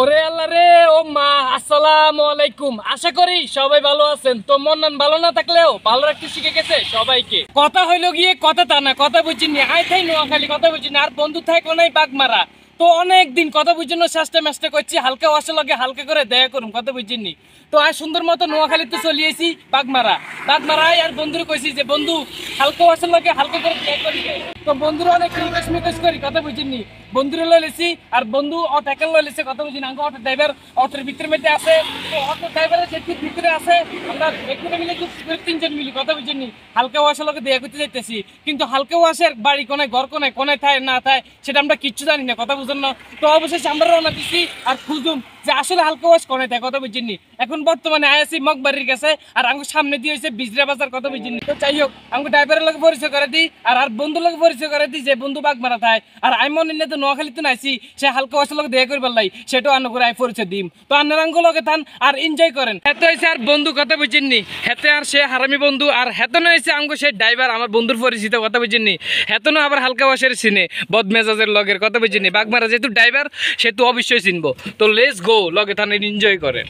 ওরে আল্লাহ রে, ও মা, আসসালামু আলাইকুম। আশা করি সবাই ভালো আছেন। তো মন ভালো না থাকলেও ভালো রাখতে শিখে গেছে সবাইকে। কথা হইলো গিয়ে কথা তা না, কথা বুঝিনি আয় থাই নোয়াখালী, কথা বুঝিনি আর বন্ধু থাকো নাই বাগমারা। তো অনেকদিন কথা বুঝিনি, চেষ্টা মেষ্টা করছি হালকা ওয়াশে লগে হালকা করে দেয়া করুন, কথা বুঝিনি। তো আজ সুন্দর মতো নোয়াখালীতে চলিয়েছি বাগমারা। বাগমারায় আর বন্ধুরে কইছি যে বন্ধু হালকা ওয়াশে লগে হালকা করে দেয়া করি। তো বন্ধুরা অনেক রিকোয়েস্ট করি, কথা বুঝিনি। বন্ধুরে লইলেছি আর বন্ধু অটো লইলেছে, কথা বুঝিনি। আঙ্গ অটো ড্রাইভার অটোর ভিতরে মধ্যে আছে, তো অটো ড্রাইভারের যেটির ভিতরে আছে আমরা একটু মিলে তিনজন মিলি, কথা বুঝিনি। হালকা ওয়াশের লগে দেয়া করতে যাইতেছি, কিন্তু হালকা ওয়াশের বাড়ি কোনায় ঘর কোনায় কোনায় থায় না থায় সেটা আমরা কিচ্ছু জানি না, কথা বুঝেন না। তো অবশেষে আমরা রওনা দিছি আর খুঁজুম যে আসলে হালকা ওয়াশ কোনায় থাকে, কথা বুঝিনি। এখন বর্তমানে আয়াসি মগবাড়ির কাছে আর আঙ্গ সামনে দিয়ে হয়েছে বিজরা বাজার, কথা বুঝিনি। তো যাই হোক আঙ্গ ড্রাইভারের লগে পরিচয় করে দিই আর বন্ধুর লগে পরিচয় করে দিই যে বন্ধু বাগমারা থায়। আর আমি মনে নিয়ে তো নোয়াখালীতে নাইছি, সে হালকা ওয়াশের লগে দেখা করবার লাই সেটাও আন্ন করে আই পরিচয় দিম। তো আন্নার আঙ্গ লগে থান আর এনজয় করেন। হেতে হয়েছে আর বন্ধু, কথা বুঝিনি। হেতে আর সে হারামি বন্ধু, আর হেতনও হয়েছে আঙ্গ সে ড্রাইভার আমার বন্ধুর পরিচিত, কথা বুঝিনি। হেতনও আবার হালকা ওয়াশের চিনে বদমেজাজের লগের, কথা বুঝিনি। বাগমারা যেহেতু ড্রাইভার সে তো অবশ্যই চিনবো। তো লেটস গো, লগে থান এনজয় করেন।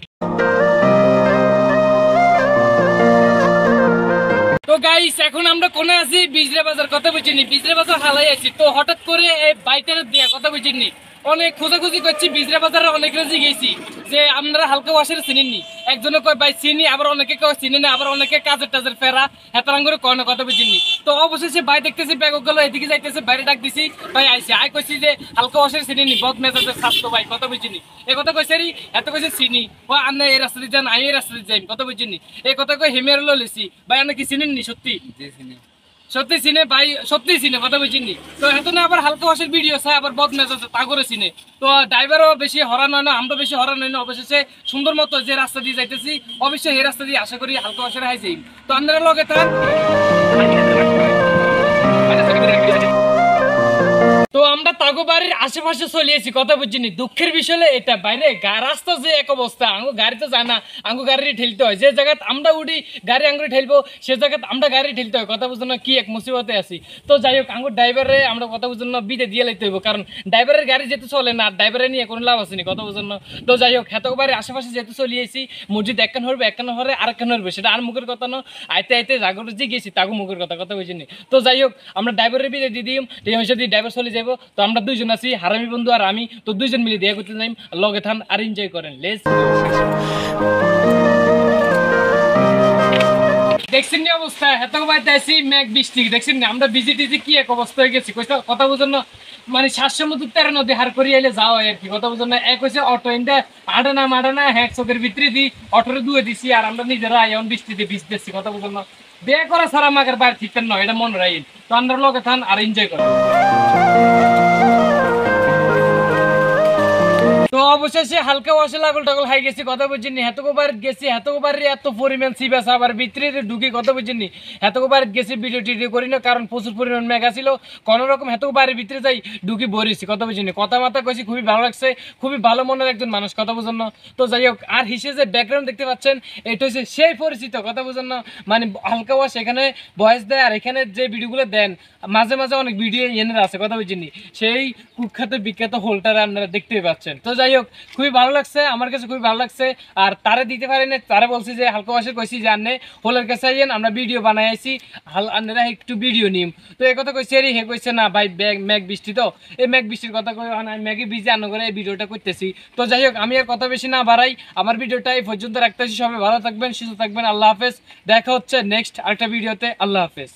তো গাইস এখন আমরা কোনে আছি? বিজরা বাজার, কথা বুঝিনি। বিজরা বাজার হালাই আছি। তো হঠাৎ করে এই বাইটার দিয়া, কথা বুঝিনি, অনেক খোঁজাখুঁজি করছি বিজরা বাজারে, অনেক রাজি গেছি যে আপনারা হালকা ওয়াশের চিনেননি। একজনে কয় ভাই চিনি, আবার অনেকে কয় চিনে না, আবার অনেকে কাজের টাজের ফেরা হেতারাং করে কয় না, কথা বুঝিনি। তো অবশেষে ভাই দেখতেছি ব্যাগ গেল, এদিকে যাইতেছে, বাইরে ডাক দিছি, ভাই আইসি আই কইছি যে হালকা ওয়াশের চিনেনি, বদ মেজাজের স্বাস্থ্য ভাই, কথা বুঝিনি। এই কথা কইছে রি, এত কইছে চিনি, ও আন্না এই রাস্তা দিয়ে যান, আমি এই রাস্তা দিয়ে যাই, কথা বুঝিনি। এই কথা কই হেমিয়ার লইছি, ভাই আন্না কি চিনেননি? সত্যি সত্যি চিনে ভাই, সত্যি চিনে, কথা বুঝিনি। তো এত না আবার হালকা ওয়াশের ভিডিও চাই, আবার বদ মেজাজ তা করে চিনে। তো ড্রাইভারও বেশি হরান হয় না, আমরা বেশি হরান হয় না। অবশেষে সুন্দর মতো যে রাস্তা দিয়ে যাইতেছি, অবশ্যই এই রাস্তা দিয়ে আশা করি হালকা ওয়াশের হাই যাই। তো আপনারা লগে থাক। তো আমরা তাগো বাড়ির আশেপাশে চলিয়েছি, কথা বুঝিনি। দুঃখের বিষয় এটা, বাইরে রাস্তা যে এক অবস্থা, আঙ্গু গাড়ি তো যায় না, আঙ্গু গাড়ি ঠেলতে হয়। যে জায়গায় আমরা উঠি গাড়ি আঙ্গুরি ঠেলবো, সে জায়গায় আমরা গাড়ি ঠেলতে হয়, কথা বুঝুন না, কি এক মুসিবতে আছি। তো যাই হোক আঙ্গুর ড্রাইভারে আমরা কথা বুঝুন না বিদে দিয়ে লাইতে হইব, কারণ ড্রাইভারের গাড়ি যেতে চলে না, আর ড্রাইভারে নিয়ে কোনো লাভ আসেনি, কথা বুঝুন না। তো যাই হোক হেতক বাড়ির আশেপাশে যেহেতু চলিয়েছি, মসজিদ একখান হরবে, একখান হরে আরেকখান হরবে, সেটা আর মুখের কথা না। আইতে আইতে জাগর যে গেছি তাগো মুখের কথা, কথা বুঝিনি। তো যাই হোক আমরা ড্রাইভারের বিদে দিয়ে দিম, যদি ড্রাইভার চলে যাবো। তো আমরা দুইজন আছি, হারামি বন্ধু আর আমি, তো দুইজন মিলে দেখা করতে যাই, লগে থান আর এনজয় করেন। Let's go. দেখছেন নি অবস্থা, এত বাইতে আছি, মেঘ বৃষ্টি, দেখছেন না আমরা বিজি টিজি কি এক অবস্থা হয়ে গেছি, কথা বুঝুন না। মানে 700 মতো 13 নদী হার করি আইলে যাওয়া আর কি, কথা বুঝুন না। এক হয়েছে অটো ইন্ডা আডানা হ্যাঁ চোখের ভিতরে দিই, অটোরে ধুয়ে দিছি, আর আমরা নিজেরা এমন বৃষ্টিতে ভিজতেছি, কথা বুঝুন না। বিয়ে করা ছাড়া আমাদের বাইরে ঠিক নয়, এটা মনে রাখেন। তো আমরা লগে থান আর এনজয় করেন। তো অবশেষে হালকা ওয়াশে লাগল টাগল হাই গেছি, কথা বুঝিনি। হেতকোবার গেছি, হেতকোবার এত পরিমাণ সিবাস আবার ভিতরে ঢুকে, কথা বুঝিনি। হেতকোবার গেছি ভিডিও টিডিও করি না, কারণ প্রচুর পরিমাণ মেঘা ছিল। কোন রকম হেতকোবারের ভিতরে যাই ঢুকি বরিছি, কথা বুঝিনি। কথা মাথা কইছি, খুবই ভালো লাগছে, খুবই ভালো মনের একজন মানুষ, কথা বুঝুন না। তো যাই হোক আর হিসেবে যে ব্যাকগ্রাউন্ড দেখতে পাচ্ছেন, এটা হচ্ছে সেই পরিচিত, কথা বুঝুন না। মানে হালকা ওয়াশ এখানে ভয়েস দেয়, আর এখানে যে ভিডিওগুলো দেন মাঝে মাঝে অনেক ভিডিও এনে আছে, কথা বুঝিনি। সেই কুখ্যাত বিখ্যাত হোল্ডার আপনারা দেখতে পাচ্ছেন। তো যাই হোক খুবই ভালো লাগছে, আমার কাছে খুবই ভালো লাগছে। আর তারে দিতে পারি না, তারা বলছি যে হালকা ওয়াশে কইছি যে আনে হোলের কাছে আইয়েন, আমরা ভিডিও বানাই আইছি, আপনারা একটু ভিডিও নিম। তো এই কথা কইছে রে, হে কইছে না ভাই মেঘ বৃষ্টি, তো এই মেঘ বৃষ্টির কথা কই আমি মেঘে ভিজে আনো করে এই ভিডিওটা করতেছি। তো যাই হোক আমি আর কথা বেশি না বাড়াই, আমার ভিডিওটা এই পর্যন্ত রাখতেছি। সবাই ভালো থাকবেন, সুস্থ থাকবেন, আল্লাহ হাফেজ। দেখা হচ্ছে নেক্সট আরেকটা ভিডিওতে, আল্লাহ হাফেজ।